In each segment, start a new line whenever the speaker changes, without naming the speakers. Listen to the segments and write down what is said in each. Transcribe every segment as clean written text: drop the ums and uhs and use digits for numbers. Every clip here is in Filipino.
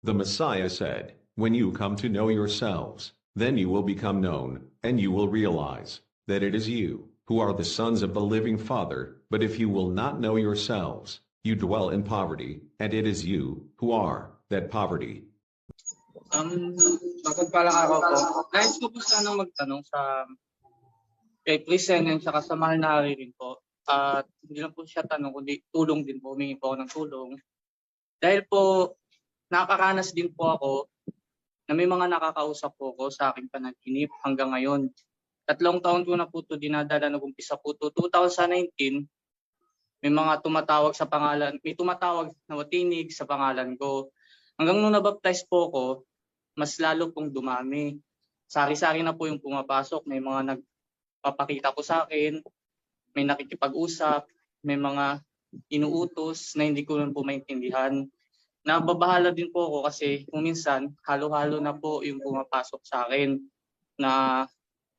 The Messiah said, "When you come to know yourselves, then you will become known, and you will realize that it is you who are the sons of the living Father. But if you will not know yourselves, you dwell in poverty, and it is you who are that poverty."
Mapagpalang araw po. Nais ko po sanang magtanong sa kay Presenen at sa mahal na hari rin po. At hindi lang po siya tanong, kundi tulong din po. Humingi po ako ng tulong. Dahil po, nakakaranas din po ako na may mga nakakausap po ko sa aking panaginip hanggang ngayon. 3 taon ko na po ito dinadala, nag-umpisa po ito 2019. May mga tumatawag sa pangalan, may tumatawag na matinig sa pangalan ko. Hanggang nung nabaptize po ko, mas lalo pong dumami. Sari-sari na po yung pumapasok, may mga nagpapakita po sa akin, may nakikipag-usap, may mga inuutos na hindi ko rin po maintindihan. Nababahala din po ako kasi kung minsan halo-halo na po yung pumapasok sa akin na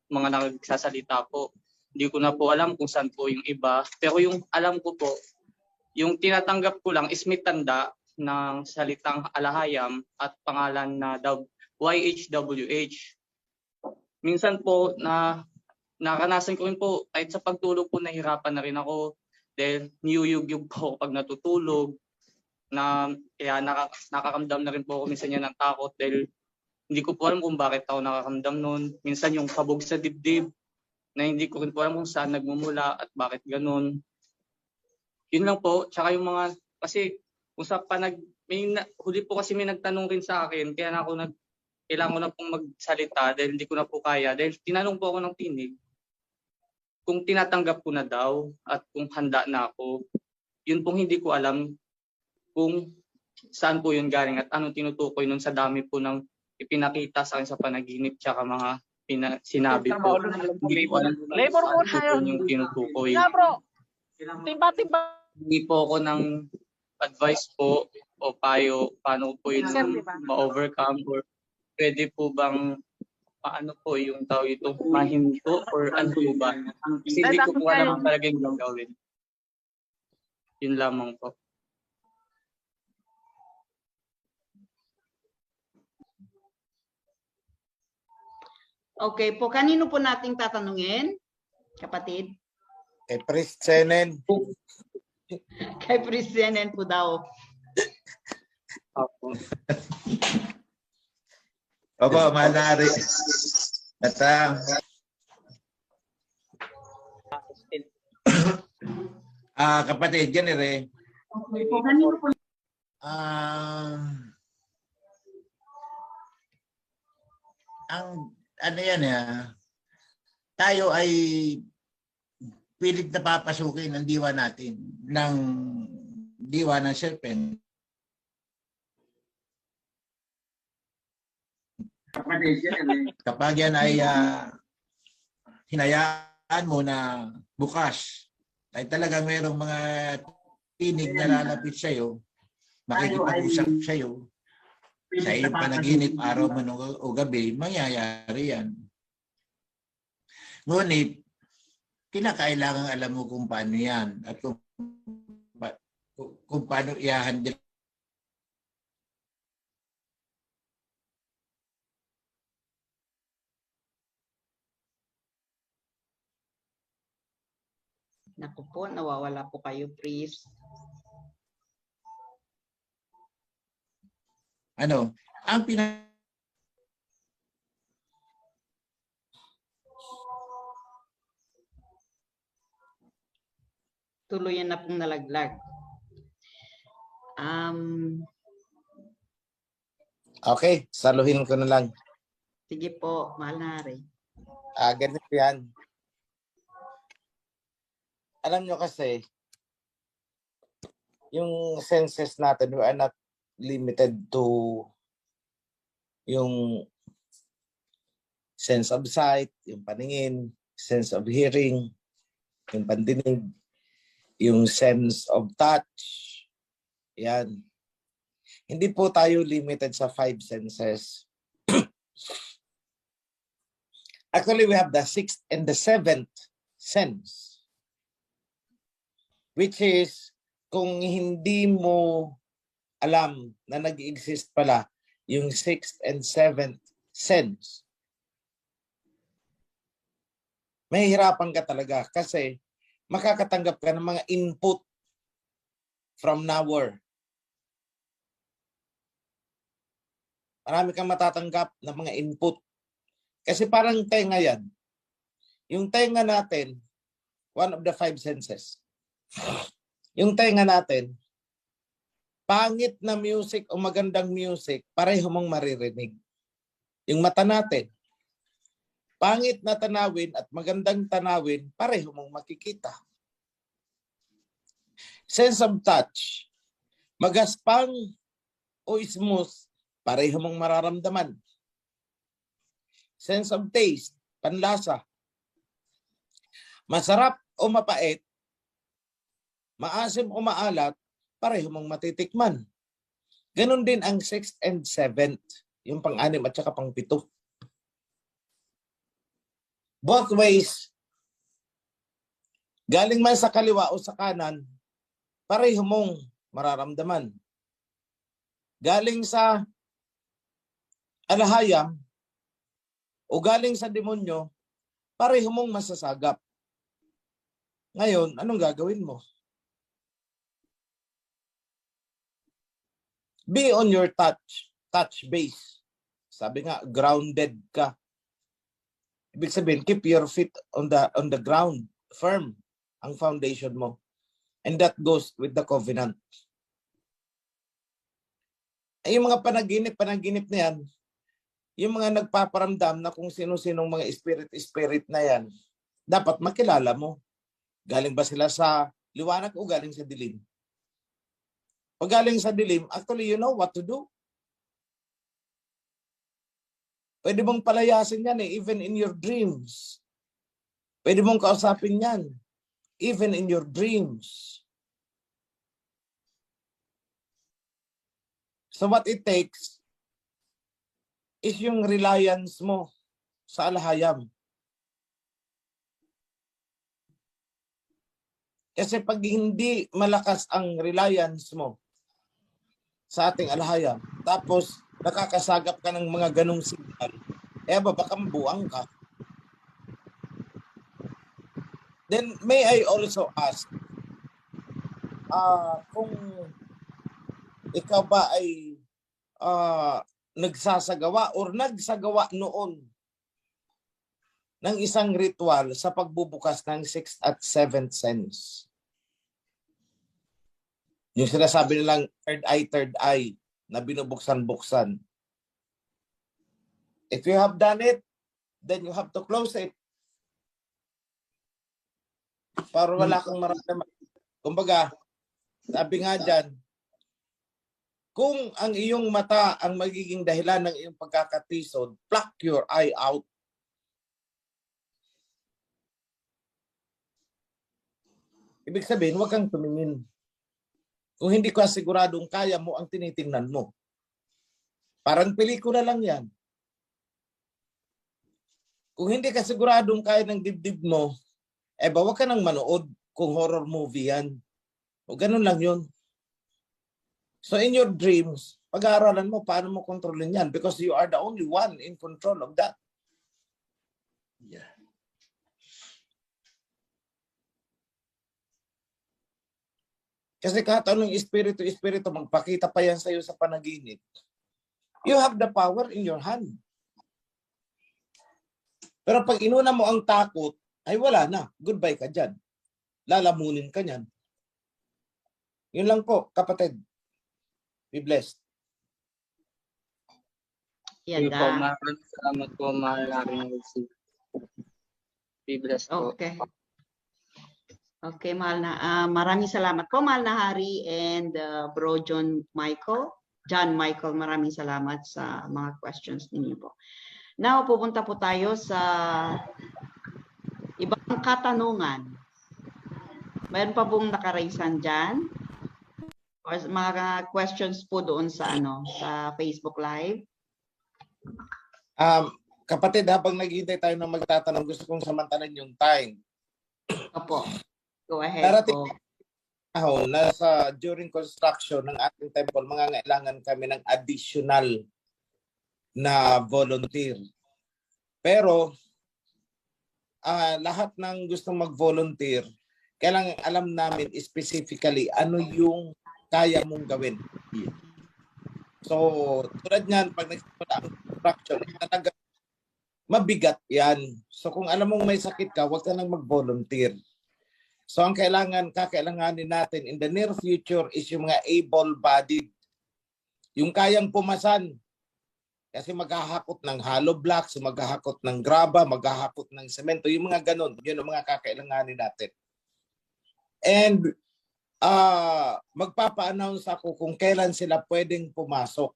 mga nagsasalita po. Hindi ko na po alam kung saan po yung iba. Pero yung alam ko po, yung tinatanggap ko lang is may tanda ng salitang alahayam at pangalan na YHWH. Minsan po na nakanasan ko rin po, kahit sa pagtulog po nahirapan na rin ako dahil niyuyugyug po pag natutulog. Kaya nakakamdam na rin po ako minsan yan ng takot dahil hindi ko po alam kung bakit ako nakakamdam noon. Minsan yung kabog sa dibdib na hindi ko rin po alam kung saan nagmumula at bakit ganun. Yun lang po. Tsaka yung mga, kasi huli po kasi may nagtanong rin sa akin, kaya na ako kailangan ko na pong magsalita dahil hindi ko na po kaya. Dahil tinanong po ako ng tinig kung tinatanggap ko na daw at kung handa na ako. Yun pong hindi ko alam kung saan po yun galing at anong tinutukoy nun sa dami po ng ipinakita sa akin sa panaginip tsaka mga sinabi po. Hindi po alam kung yung tinutukoy. Hindi po ako ng advice po o payo paano po yun ma-overcome or pwede po bang paano po yung tao ito mahinto or ano po ba? Kasi hindi ko po alam talaga yung gagawin. Yun lamang po.
Okay po, kanino po nating tatanungin, kapatid?
Kay Presenen.
Kay Presenen po daw.
Opo.
Opo, malari. At kapatid, yan rin.
Okay po, kanino po?
Ang ano yan tayo ay pilit na papasukin ng diwa natin, ng diwa ng serpent. Kapag yan ay hinayaan mo na bukas, ay talagang mayroong mga tinig na lalapit sa iyo, makikipag-usap sa iyo, sa iyong panaginip, araw man o gabi, mangyayari yan. Ngunit, kinakailangan alam mo kung paano yan at kung paano i-handle.
Naku po, nawawala po kayo, please.
Ano? Ang
Tuluyan na pong nalaglag.
Okay, saluhin ko na lang.
Sige po, mahal na hari.
Ganito yan. Alam nyo kasi, yung senses natin, we are not limited to yung sense of sight, yung paningin, sense of hearing, yung pandinig, yung sense of touch. Yan. Hindi po tayo limited sa 5 senses. Actually, we have the 6th and the 7th sense, which is kung hindi mo alam na nag-exist pala yung 6th and 7th sense. Mahihirapan ka talaga kasi makakatanggap ka ng mga input from nowhere. Marami kang matatanggap ng mga input. Kasi parang tenga yan. Yung tenga natin, one of the 5 senses. Yung tenga natin, pangit na music o magandang music, pareho mong maririnig. Yung mata natin, pangit na tanawin at magandang tanawin, pareho mong makikita. Sense of touch, magaspang o smooth, pareho mong mararamdaman. Sense of taste, panlasa, masarap o mapait, maasim o maalat, pareho mong matitikman. Ganon din ang 6th and 7th, yung pang-6 at saka pang-7. Both ways, galing man sa kaliwa o sa kanan, pareho mong mararamdaman. Galing sa alahayam o galing sa demonyo, pareho mong masasagap. Ngayon, anong gagawin mo? Be on your touch base. Sabi nga, grounded ka. Ibig sabihin, keep your feet on the ground, firm ang foundation mo. And that goes with the covenant. Ay, yung mga panaginip na yan, yung mga nagpaparamdam na kung sino-sinong mga spirit na yan, dapat makilala mo. Galing ba sila sa liwanag o galing sa dilim? Pag galing sa dilim, actually you know what to do. Pwede mong palayasin yan even in your dreams. Pwede mong kausapin yan, even in your dreams. So what it takes is yung reliance mo sa alahayam. Kasi pag hindi malakas ang reliance mo sa ating alahayam, tapos nakakasagap ka ng mga ganong signal, baka mabuang ka. Then may I also ask, kung ikaw ba ay nagsasagawa or nagsagawa noon ng isang ritual sa pagbubukas ng 6th at 7th sense? Yung sinasabi nilang third eye na binubuksan-buksan. If you have done it, then you have to close it. Para wala kang maramdaman. Kumbaga, sabi nga dyan, kung ang iyong mata ang magiging dahilan ng iyong pagkakatisod, pluck your eye out. Ibig sabihin, huwag kang tumingin. Kung hindi ka siguradong kaya mo ang tinitingnan mo. Parang pelikula lang yan. Kung hindi ka siguradong kaya ng dibdib mo, huwag ka nang manood kung horror movie yan. O ganun lang yun. So in your dreams, pag-aaralan mo paano mo kontrolin yan because you are the only one in control of that. Yeah. Kasi kahit anong espiritu magpakita pa yan sa iyo sa panaginip, you have the power in your hand. Pero pag inuna mo ang takot, ay wala na. Goodbye ka dyan. Lalamunin ka niyan. Yun lang po, kapatid. Be blessed.
Yan
Sige po,
na.
maraming salamat po, mahal namin receive. Be blessed po.
Okay. Okay, mahal na. Maraming salamat po, mahal na Hari and Bro John Michael. Maraming salamat sa mga questions ninyo po. Now, pupunta po tayo sa ibang katanungan. Mayroon pa pong nakaraisan dyan? Or mga questions po doon sa sa Facebook Live?
Kapatid, habang naghihintay tayo ng magtatanong, gusto kong samantalan yung time.
Opo. Go ahead
Darating,
po.
during construction ng ating temple, mangangailangan kami ng additional na volunteer. Pero lahat ng gustong mag-volunteer, kailangan alam namin specifically ano yung kaya mong gawin. So, tulad niyan, pag nagsimula ang construction, talaga mabigat yan. So, kung alam mong may sakit ka, huwag ka nang mag-volunteer. So, ang kakailanganin natin in the near future is yung mga able-bodied. Yung kayang pumasan. Kasi maghahakot ng hollow blocks, maghahakot ng graba, maghahakot ng semento, yung mga ganun. Yun ang mga kakailanganin natin. And magpapa-announce ako kung kailan sila pwedeng pumasok.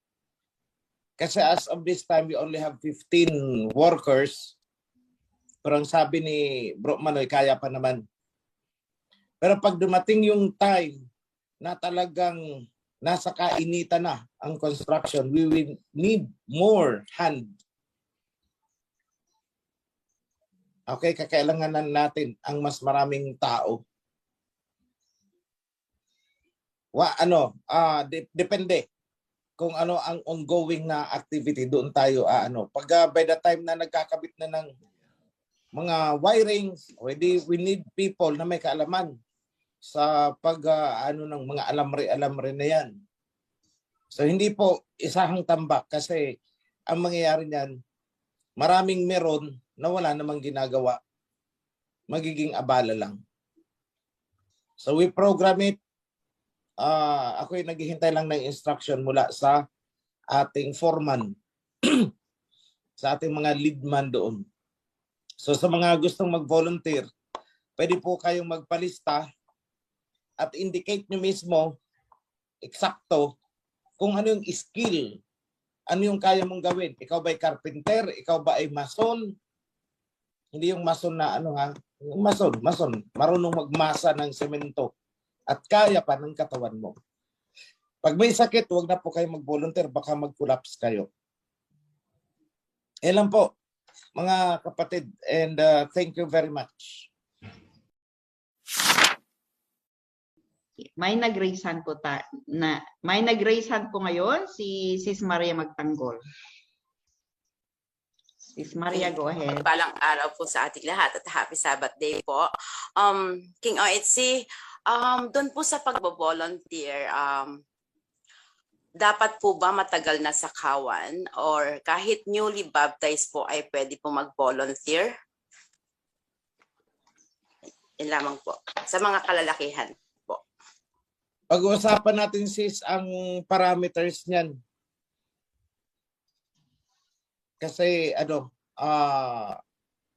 Kasi as of this time, we only have 15 workers. Pero ang sabi ni Bro Manoy, kaya pa naman. Pero pag dumating yung time na talagang nasa kainitan na ang construction, we will need more hand. Okay, kakailanganan natin ang mas maraming tao. Depende kung ano ang ongoing na activity, doon tayo pag by the time na nagkakabit na ng mga wirings, we need people na may kaalaman sa ng mga alamre na yan. So hindi po isahang tambak kasi ang mangyayari niyan, maraming meron na wala namang ginagawa. Magiging abala lang. So we program it. Ako'y naghihintay lang ng instruction mula sa ating foreman, sa ating mga leadman doon. So sa mga gustong mag-volunteer, pwede po kayong magpalista at indicate nyo mismo, eksakto, kung ano yung skill, ano yung kaya mong gawin. Ikaw ba ay carpenter? Ikaw ba ay mason? Hindi yung mason na yung mason. Marunong magmasa ng semento. At kaya pa ng katawan mo. Pag may sakit, huwag na po kayo mag-volunteer, baka mag-collapse kayo. Yan lang po, mga kapatid, and thank you very much.
May nag-raise hand po ngayon si Sis Maria Magtanggol. Sis Maria, go ahead.
Magpalang araw po sa ating lahat at happy Sabbath day po. King OHC, doon po sa pagbo-volunteer, dapat po ba matagal na sa kawan or kahit newly baptized po ay pwede po mag-volunteer? Yun lamang po. Sa mga kalalakihan po.
Pag-uusapan natin sis ang parameters niyan. Kasi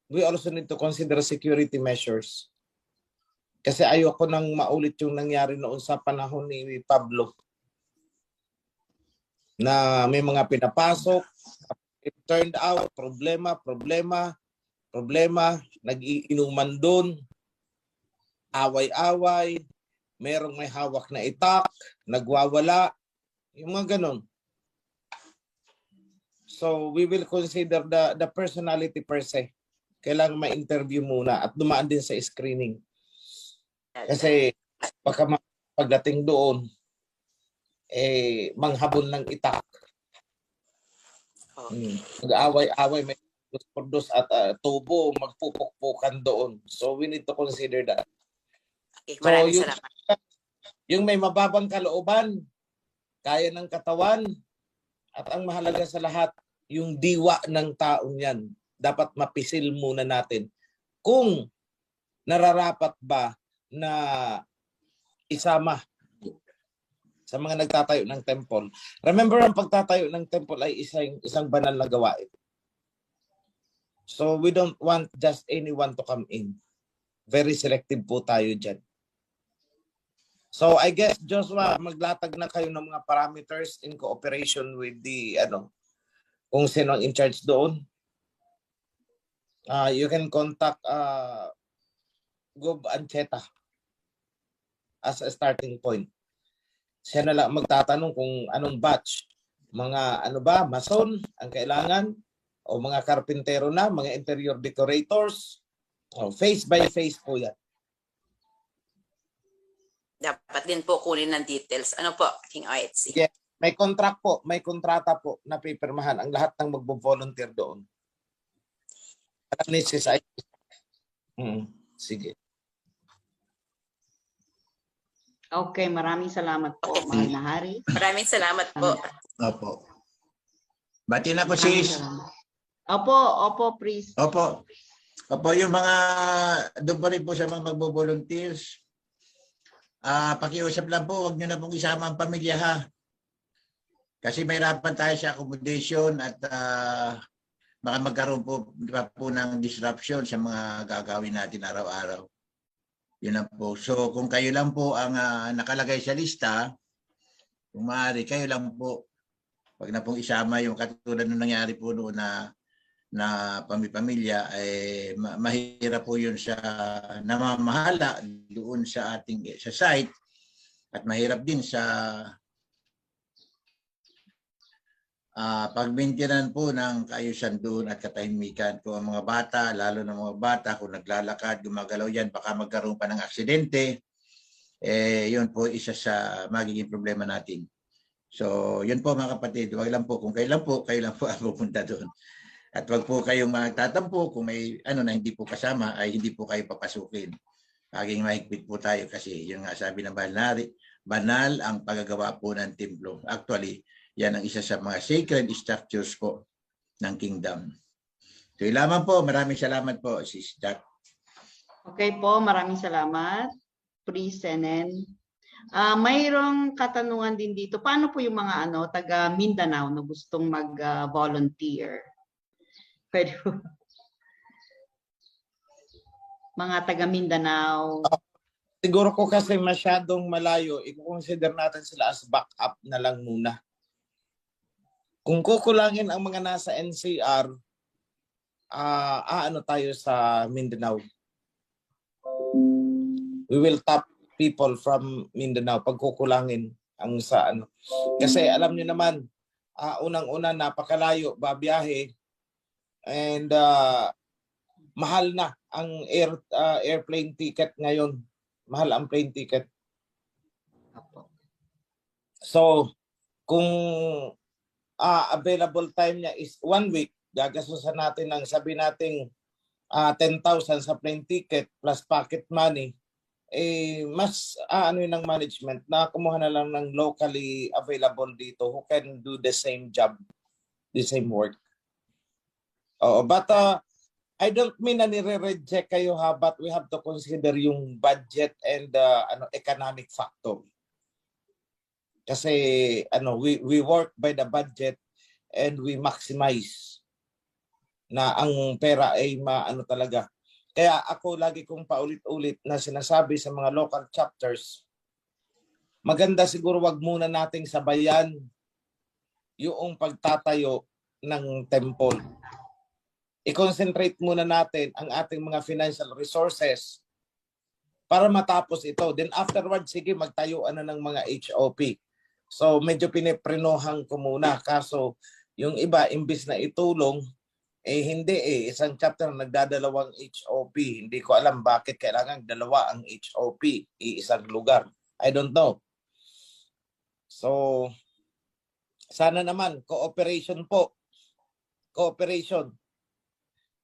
we also need to consider security measures. Kasi ayoko nang maulit yung nangyari noon sa panahon ni Pablo. Na may mga pinapasok, it turned out, problema, nag-iinuman doon, away-away, merong may hawak na itak, nagwawala, yung mga ganon. So we will consider the personality per se. Kailangan ma-interview muna at dumaan din sa screening. Kasi pagdating doon, manghabol ng itak. Mag-away-away, may dos at tubo, magpupukpukan doon. So we need to consider that.
Okay, maraming salamat.
Yung may mababang kalooban, kaya ng katawan, at ang mahalaga sa lahat, yung diwa ng taong yan. Dapat mapisil muna natin. Kung nararapat ba na isama sa mga nagtatayo ng temple. Remember, ang pagtatayo ng temple ay isang banal na gawain. So we don't want just anyone to come in. Very selective po tayo dyan. So I guess, Joshua, maglatag na kayo ng mga parameters in cooperation with the, kung sino ang in charge doon. You can contact Gob Ancheta as a starting point. Siya na lang magtatanong kung anong batch. Mga mason ang kailangan o mga karpintero na, mga interior decorators. Face by face po yan.
dapat din po kunin ng details. Ano po, King OHC?
Yeah. May contract po, may kontrata po na pipirmahan ang lahat ng magbo-volunteer doon. Alam ni Sis Ay. Sige.
Okay, maraming salamat po,
Okay.
Mahal na Hari.
Maraming salamat po.
Opo. Bati na po,
Maraming
sis.
salamat. Opo, please.
Opo. Opo, yung mga, doon pa rin po sa mga magbo-volunteers, pakiusap lang po, huwag nyo na pong isama ang pamilya, ha. Kasi mahirapan tayo sa accommodation at baka magkaroon po ng disruption sa mga gagawin natin araw-araw. Yun lang po. So kung kayo lang po ang nakalagay sa lista, kung maaari, kayo lang po. Wag na pong isama yung katulad ng nangyari po noon na pamilya, mahirap po yun sa namamahala doon sa ating sa site at mahirap din sa pagmaintinan po ng kaayusan doon at katahimikan. Kung ang mga bata, lalo ng mga bata, kung naglalakad, gumagalaw yan, baka magkaroon pa ng aksidente, yun po isa sa magiging problema natin. So, yun po mga kapatid, wag lang po, kung kayo lang po ang pupunta doon. At wag po kayong magtatampo kung may ano na hindi po kasama ay hindi po kayo papasukin. Laging mahigpit po tayo kasi yun nga sabi ng banal ang paggagawa po ng templo. Actually, yan ang isa sa mga sacred structures po ng kingdom. So, lamang po. Maraming salamat po, Sis Jack.
Okay po, maraming salamat. Please, Senen. Mayroong katanungan din dito. Paano po yung mga taga Mindanao na gustong mag-volunteer? Pwede po. Mga taga Mindanao.
Siguro ko kasi masyadong malayo, i-consider natin sila as backup na lang muna. Kung kukulangin ang mga nasa NCR, tayo sa Mindanao. We will tap people from Mindanao pag kukulangin ang sa ano. Kasi alam niyo naman, unang-una napakalayo, babiyahe, and mahal na ang airplane ticket ngayon. Mahal ang plane ticket. So, kung available time niya is 1 week, gagastusan natin ng sabi nating 10,000 sa plane ticket plus pocket money, mas yun ng management na kumuha na lang ng locally available dito who can do the same job, the same work. But I don't mean na nire-reject kayo, ha, but we have to consider yung budget and economic factor. Kasi we work by the budget and we maximize na ang pera ay talaga. Kaya ako lagi kong paulit-ulit na sinasabi sa mga local chapters, maganda siguro wag muna nating sabayan yung pagtatayo ng temple. I-concentrate muna natin ang ating mga financial resources para matapos ito. Then afterwards, sige, magtayuan na ng mga HOP. So medyo piniprenohan ko muna. Kaso yung iba, imbis na itulong, hindi isang chapter nagdadalawang HOP. Hindi ko alam bakit kailangan dalawa ang HOP, isang lugar. I don't know. So sana naman, cooperation po. Cooperation.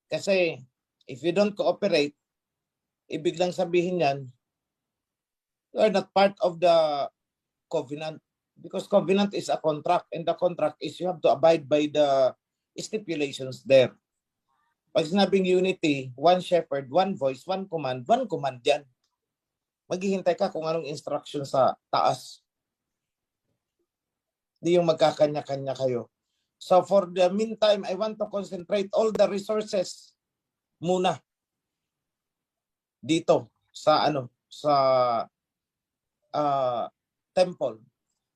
Kasi if you don't cooperate, ibig lang sabihin yan, you are not part of the covenant. Because covenant is a contract, and the contract is you have to abide by the stipulations there. Pag sinabing unity, one shepherd, one voice, one command yan. Maghihintay ka kung anong instruction sa taas. Hindi yung magkakanya-kanya kayo. So for the meantime, I want to concentrate all the resources muna dito sa temple.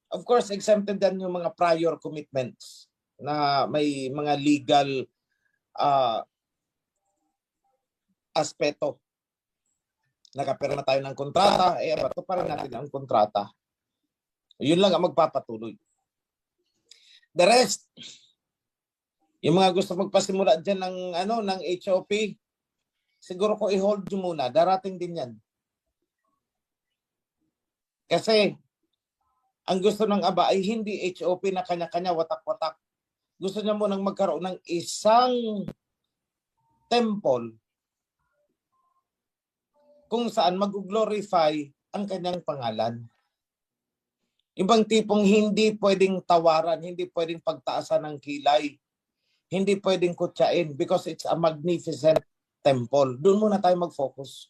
Of course, exempted din yung mga prior commitments na may mga legal aspeto. Nakapirma tayo ng kontrata, bato pa rin natin ang kontrata. Yun lang ang magpapatuloy. The rest, yung mga gusto magpasimula dyan ng HOP, siguro ko i-hold nyo muna. Darating din yan. Kasi ang gusto ng Aba ay hindi HOP na kanya-kanya watak-watak. Gusto niya munang magkaroon ng isang temple kung saan mag-glorify ang kanyang pangalan. Ibang tipong hindi pwedeng tawaran, hindi pwedeng pagtaasan ng kilay, hindi pwedeng kutsain because it's a magnificent temple. Doon muna tayo mag-focus.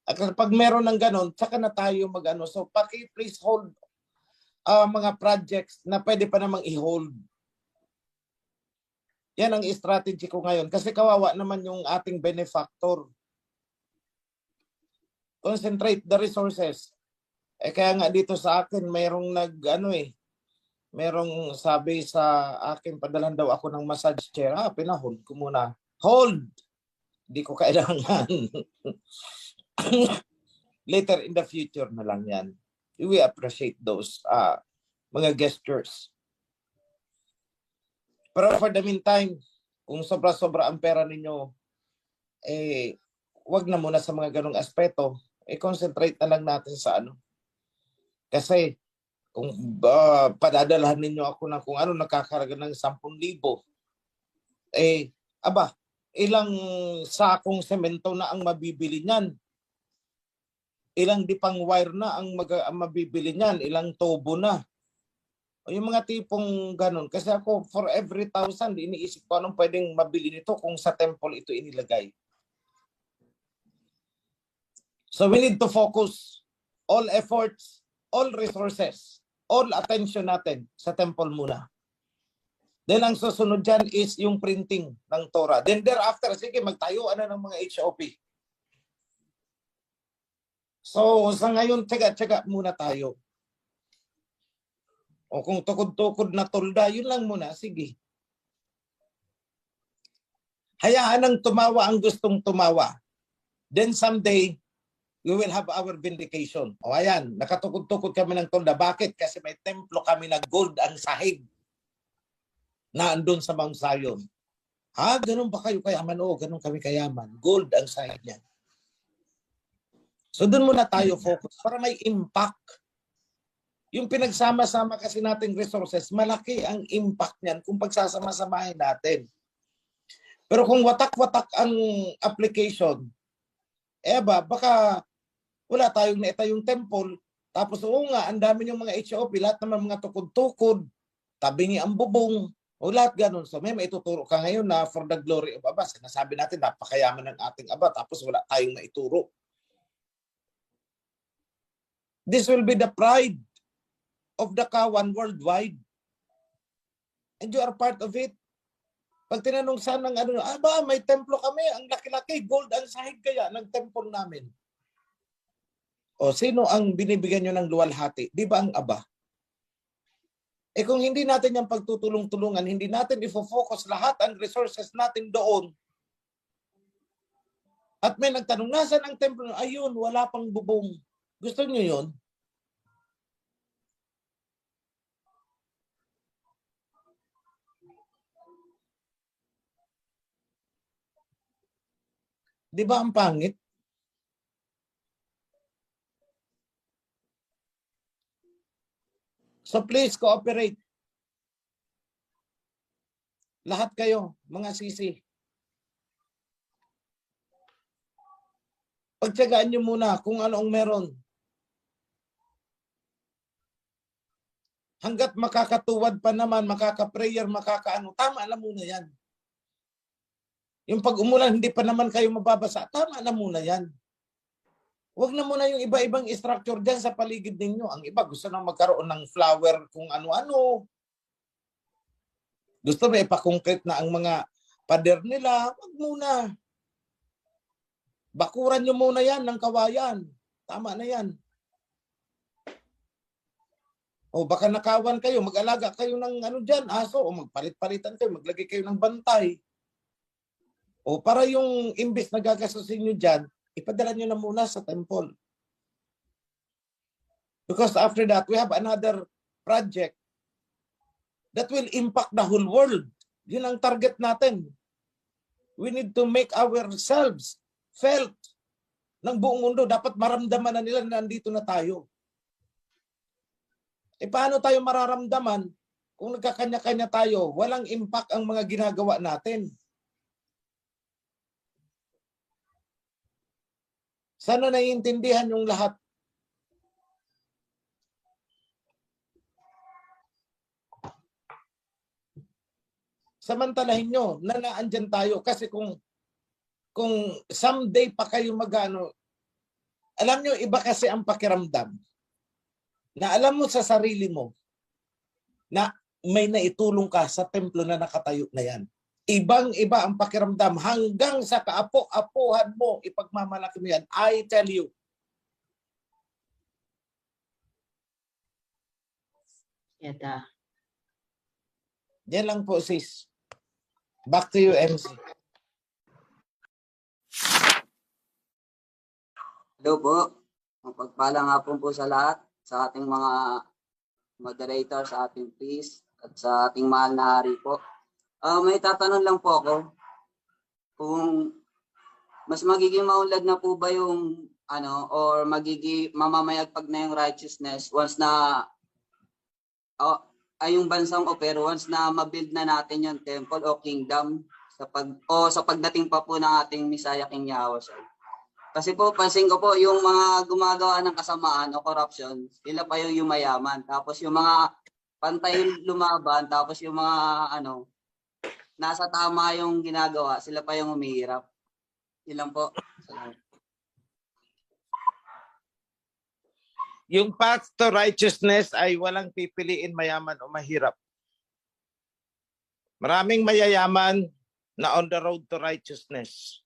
At pag meron ng ganon, saka na tayo mag-ano. So, please hold mga projects na pwede pa namang i-hold. Yan ang strategy ko ngayon. Kasi kawawa naman yung ating benefactor. Concentrate the resources. Kaya nga dito sa akin, mayroong merong sabi sa akin, padalhan daw ako ng massage chair. Pinahold ko muna. Hold! Di ko kailangan. Later in the future na lang yan. We appreciate those mga gestures. Pero for the meantime, kung sobra-sobra ang pera ninyo, wag na muna sa mga ganong aspeto. Concentrate na lang natin sa ano. Kasi kung padadalhan ninyo ako na kung ano nakakaraga ng 10,000, ilang sakong semento na ang mabibili niyan? Ilang dipang wire na ang mabibili niyan? Ilang tubo na? O yung mga tipong ganun. Kasi ako, for every 1,000, iniisip ko anong pwedeng mabili nito kung sa temple ito inilagay. So we need to focus all efforts, all resources, all attention natin sa temple muna. Then ang susunod dyan is yung printing ng Torah. Then thereafter, sige, magtayuan na ng mga HOP. So sa ngayon, tsaga-tsaga muna tayo. O kung tukod-tukod na tolda, yun lang muna, sige. Hayaan ang tumawa ang gustong tumawa. Then someday, we will have our vindication. O ayan, nakatukod-tukod kami ng tolda. Bakit? Kasi may templo kami na gold ang sahig na andun sa Mount Zion. Ganun ba kayo kayaman? Oo, ganun kami kayaman. Gold ang sahig niyan. So doon muna tayo focus para may impact. Yung pinagsama-sama kasi nating resources, malaki ang impact niyan kung pagsasama-samahin natin. Pero kung watak-watak ang application, baka wala tayong naitayong temple, tapos ang dami yung mga HOP, lahat naman mga tukod-tukod, tabingi ang bubong, o lahat ganun. So may maituturo ka ngayon na for the glory of Aba. Sinasabi natin, napakayaman ng ating Aba, tapos wala tayong maituro. This will be the pride of the Kawan worldwide. And you are part of it. Pag tinanong saan ng may templo kami, ang laki-laki, gold ang sahig kaya ng temple namin. O sino ang binibigyan nyo ng luwalhati? Di ba ang Aba? Kung hindi natin yung pagtutulong-tulungan, hindi natin ifo-focus lahat ang resources natin doon. At may nagtanong, nasaan ang templo? Ayun, wala pang bubong. Gusto nyo yun? Di ba ang pangit? So please cooperate. Lahat kayo, mga sisi. Pagtyagaan nyo muna kung ano ang meron. Hanggat makakatuwad pa naman, makaka-prayer, tama na muna yan. Yung pag umulan, hindi pa naman kayo mababasa, tama na muna yan. Huwag na muna yung iba-ibang structure dyan sa paligid ninyo. Ang iba gusto na magkaroon ng flower kung ano-ano. Gusto na ipa-concrete na ang mga pader nila. Huwag muna. Bakuran nyo muna yan ng kawayan. Tama na yan. O baka nakawan kayo, mag-alaga kayo ng dyan, aso, o magpalit-palitan kayo, maglagay kayo ng bantay. O para yung imbis na gagastusin nyo dyan, ipadala nyo na muna sa temple. Because after that, we have another project that will impact the whole world. Yun ang target natin. We need to make ourselves felt ng buong mundo. Dapat maramdaman na nila na nandito na tayo. paano tayo mararamdaman kung nagkakanya-kanya tayo? Walang impact ang mga ginagawa natin. Sana naiintindihan yung lahat. Samantalahin nyo na naandyan tayo. Kasi kung someday pa kayo magano, alam nyo, iba kasi ang pakiramdam. Na alam mo sa sarili mo na may naitulong ka sa templo na nakatayo na yan. Ibang-iba ang pakiramdam hanggang sa kaapo-apuhan mo, ipagmamalaki mo yan. I tell you.
Yata.
Yan lang po, sis. Back to you, MC.
Hello po. Mapagpalang hapon po sa lahat, sa ating mga moderator, sa ating priest, at sa ating mahal na hari po. May tatanong lang po ako kung mas magiging maunlad na po ba yung or magiging mamamayagpag na yung righteousness once na ay yung bansang pero once na mabuild na natin yung temple o kingdom sa pagdating pa po ng ating Messiah King Yahweh. Kasi po pansin ko po yung mga gumagawa ng kasamaan o corruption, sila pa yung yumayaman. Tapos yung mga pantay lumaban, tapos yung mga nasa tama yung ginagawa, sila pa yung umihirap. Ilan po. Salamat.
Yung path to righteousness ay walang pipiliin mayaman o mahirap. Maraming mayayaman na on the road to righteousness.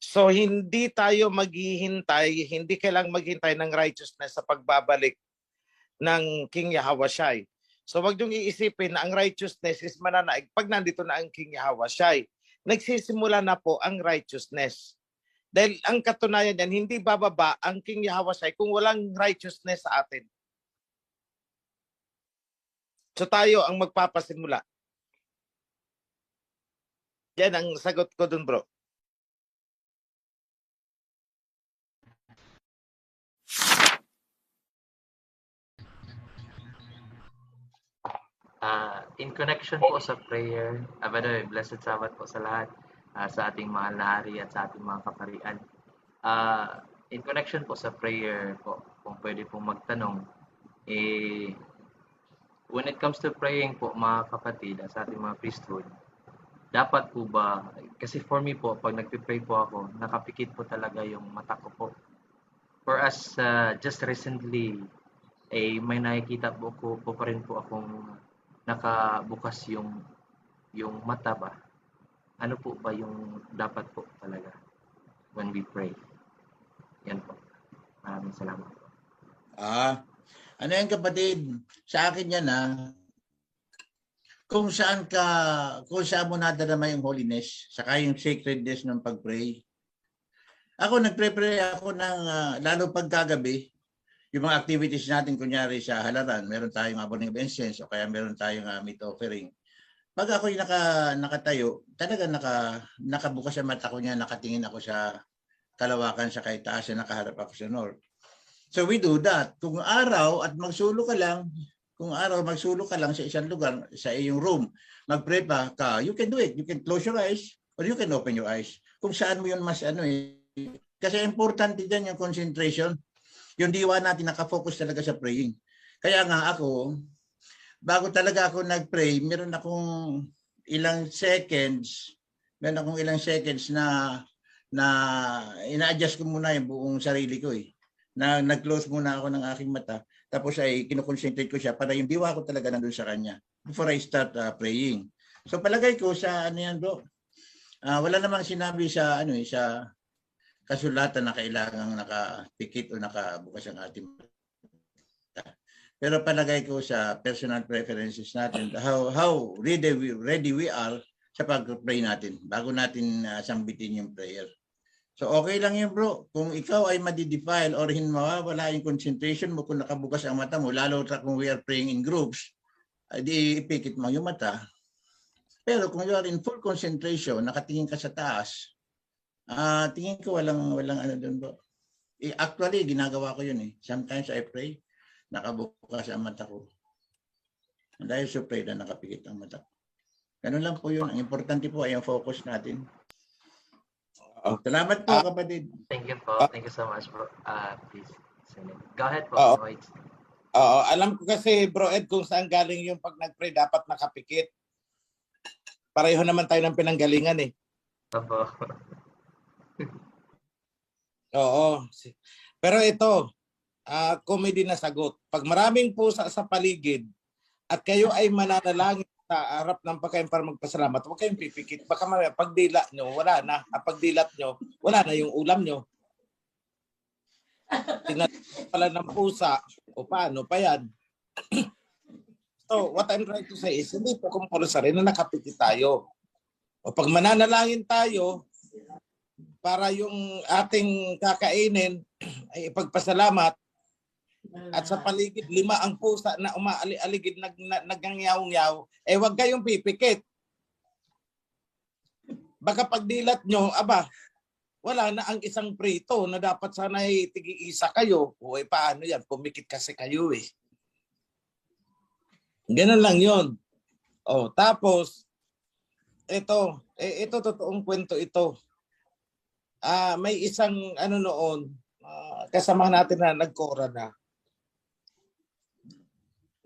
So hindi tayo maghihintay, hindi kailangang maghintay ng righteousness sa pagbabalik ng King Yahawashi. So wag niyong iisipin na ang righteousness is mananaig pag nandito na ang King Yahawashi. Nagsisimula na po ang righteousness. Dahil ang katunayan yan, hindi bababa ang King Yahawashi kung walang righteousness sa atin. So tayo ang magpapasimula. Yan ang sagot ko dun, bro.
In connection po sa prayer, by the way, blessed Sabbath po sa lahat, sa ating mahal na hari at sa ating mga kaparian. In connection po sa prayer po, kung pwede pong magtanong, when it comes to praying po mga kapatid sa ating mga priesthood, dapat po ba, kasi for me po, pag nagpipray po ako, nakapikit po talaga yung mata ko po. For us, just recently, may nakikita po pa rin po akong nakabukas yung mata ba. Ano po ba yung dapat po talaga when we pray? Yan po. Maraming salamat po.
Ano yan kapatid? Sa akin yan kung saan mo nadadama yung holiness, saka yung sacredness ng pag-pray. Ako nagpre-pray ako ng lalo pagkagabi, yung mga activities natin kunyari sa halaran, meron tayong burning of incense o kaya meron tayong meat offering. Pag ako yung nakatayo, talaga nakabukas ang mata ko niya, nakatingin ako sa kalawakan sa kahit taas na nakaharap ako sa north. So we do that. Kung araw at magsulo ka lang sa isang lugar, sa iyong room, mag-pray pa ka, you can do it. You can close your eyes or you can open your eyes. Kung saan mo yun mas Kasi importante din yung concentration. Yung diwa natin nakafocus talaga sa praying. Kaya nga ako, bago talaga ako nag-pray, meron akong ilang seconds na ina-adjust ko muna yung buong sarili ko na nag-close muna ako ng aking mata, tapos ay kinoconcentrate ko siya para yung diwa ko talaga nandun sa kanya before I start praying. So palagay ko sa yan bro, wala namang sinabi sa sa kasulatan na kailangang nakapikit o nakabukas ang ating mata. Pero palagay ko sa personal preferences natin, how ready we are sa pag-pray natin bago natin sambitin yung prayer. So okay lang yun bro. Kung ikaw ay madidefile or mawawala yung concentration mo kung nakabukas ang mata mo, lalo kung we are praying in groups, di ipikit mo yung mata. Pero kung you are in full concentration, nakatingin ka sa taas, tingin ko walang doon bro. Actually, ginagawa ko yun Sometimes I pray, nakabukas ang mata ko. Dahil sa pray na nakapikit ang mata. Ganun lang po yun. Ang importante po ay ang focus natin. Salamat po, kapatid.
Thank you po. Thank you so much, bro. Please, Senate. Go ahead po.
Oo.
King OHC.
Oo, alam ko kasi, Bro Ed, kung saan galing yung pag nag-pray, dapat nakapikit. Pareho naman tayo ng pinanggalingan eh.
Opo.
Oo. Pero ito, comedy na sagot. Pag maraming pusa sa paligid at kayo ay mananalangin sa harap ng pagkain para magpasalamat, huwag kayong pipikit. Baka pagdila nyo, wala na. Pagdilat nyo, wala na yung ulam nyo. Tinatawag pala ng pusa, o paano pa yan? So, what I'm trying to say is, hindi po compulsory na nakapikit tayo. O pag mananalangin tayo, para yung ating kakainin ay ipagpasalamat, at sa paligid 5 ang pusa na umaali-aligid nagngyaw-ngyaw, wag kayong pipikit. Baka pagdilat nyo, wala na ang isang prito na dapat sana ay tig-iisa kayo. O paano yan? Pumikit kasi kayo eh. Ganun lang yun. Tapos, ito totoong kwento ito. May isang noon, kasama natin na nagkora na.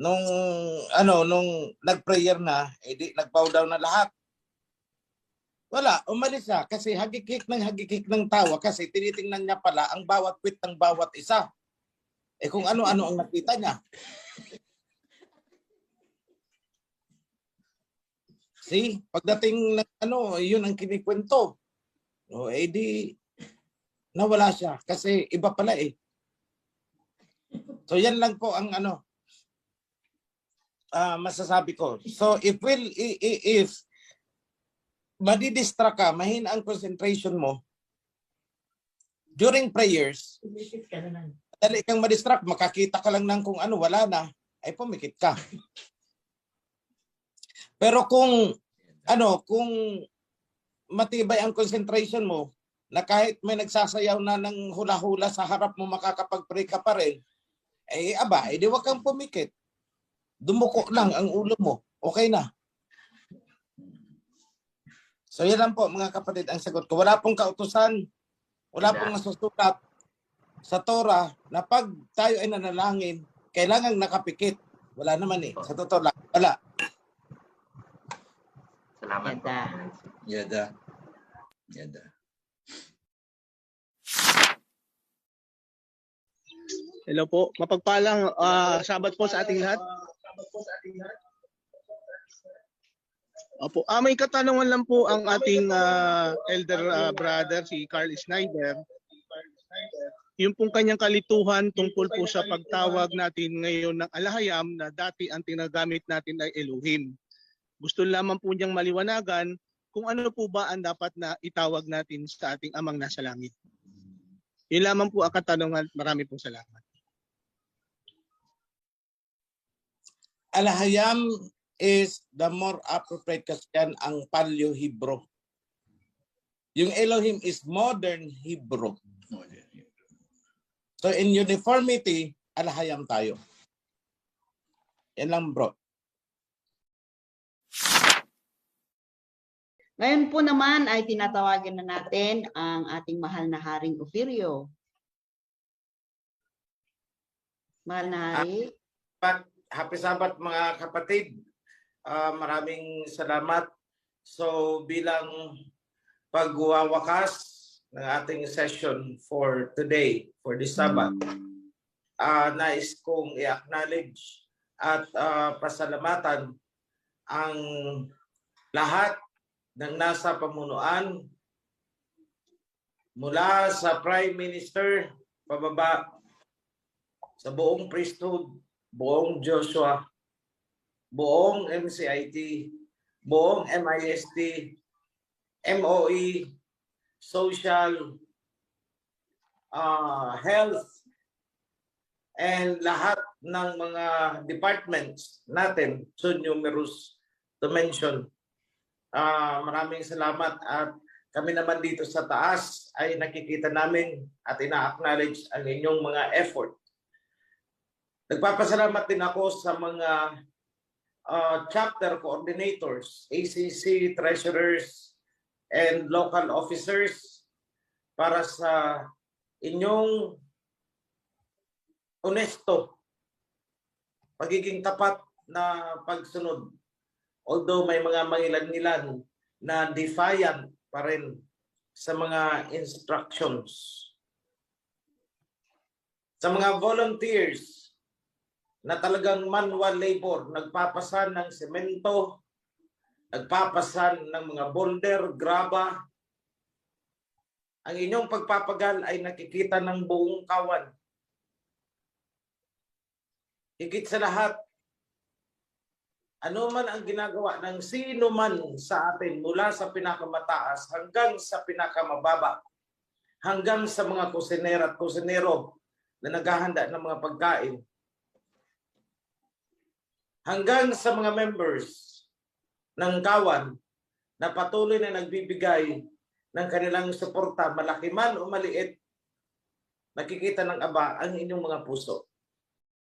Nung nag-prayer na, nag-bow down na lahat. Wala, umalis siya kasi hagikik ng tawa kasi tinitingnan niya pala ang bawat kwit ng bawat isa. Kung ano-ano ang nakita niya. See, pagdating ng yun ang kinikwento. Nawala siya kasi iba pala eh. So yan lang po ang masasabi ko. So if madidistract ka, mahina ang concentration mo during prayers, dali kang madistract, makakita ka lang ng kung wala na, ay pumikit ka. Pero kung matibay ang concentration mo, na kahit may nagsasayaw na ng hula-hula sa harap mo, makakapag-pray ka pa rin, di wag kang pumikit. Dumuko lang ang ulo mo. Okay na. So yan lang po mga kapatid ang sagot ko. Wala pong kautusan, wala pong nasusulat sa Torah na pag tayo ay nanalangin, kailangang nakapikit. Wala naman eh. Sa totoo lang, wala.
Salamat po.
Yada.
Hello po. Mapagpalang Sabat po sa ating lahat. Opo. May katanungan lang po ang ating elder brother, si Carl Snyder. Yung pong kanyang kalituhan tungkol po sa pagtawag natin ngayon ng Alahayam na dati ang tinagamit natin ay Elohim. Gusto lamang po niyang maliwanagan kung ano po ba ang dapat na itawag natin sa ating amang nasa langit. Yun lamang po ang katanungan. Marami pong salamat.
Alahayam is the more appropriate kasi yan ang Paleo-Hebrew. Yung Elohim is modern Hebrew. So in uniformity, Alahayam tayo. Yan lang bro.
Ngayon po naman ay tinatawagan na natin ang ating mahal na Haring Ofirio. Mahal na Hari.
Happy Sabbath mga kapatid. Maraming salamat. So bilang pagwawakas ng ating session for today, for this Sabbath, nais kong i-acknowledge at pasalamatan ang lahat ng nasa pamunuan mula sa Prime Minister pababa sa buong priesthood, buong Joshua, buong MCIT, buong MIST, MOE, social, health, and lahat ng mga departments natin, so numerous to mention. Maraming salamat at kami naman dito sa taas ay nakikita namin at ina-acknowledge ang inyong mga effort. Nagpapasalamat din ako sa mga chapter coordinators, ACC, treasurers, and local officers para sa inyong honesto, pagiging tapat na pagsunod. Although may mga mangilan-ngilan na defiant pa rin sa mga instructions. Sa mga volunteers na talagang manual labor, nagpapasan ng semento, nagpapasan ng mga boulder, graba, ang inyong pagpapagal ay nakikita ng buong kawan. Higit sa lahat, ano man ang ginagawa ng sino man sa atin mula sa pinakamataas hanggang sa pinakamababa, hanggang sa mga kusinera at kusinero na naghahanda ng mga pagkain, hanggang sa mga members ng kawan na patuloy na nagbibigay ng kanilang suporta, malaki man o maliit, nakikita ng Aba ang inyong mga puso.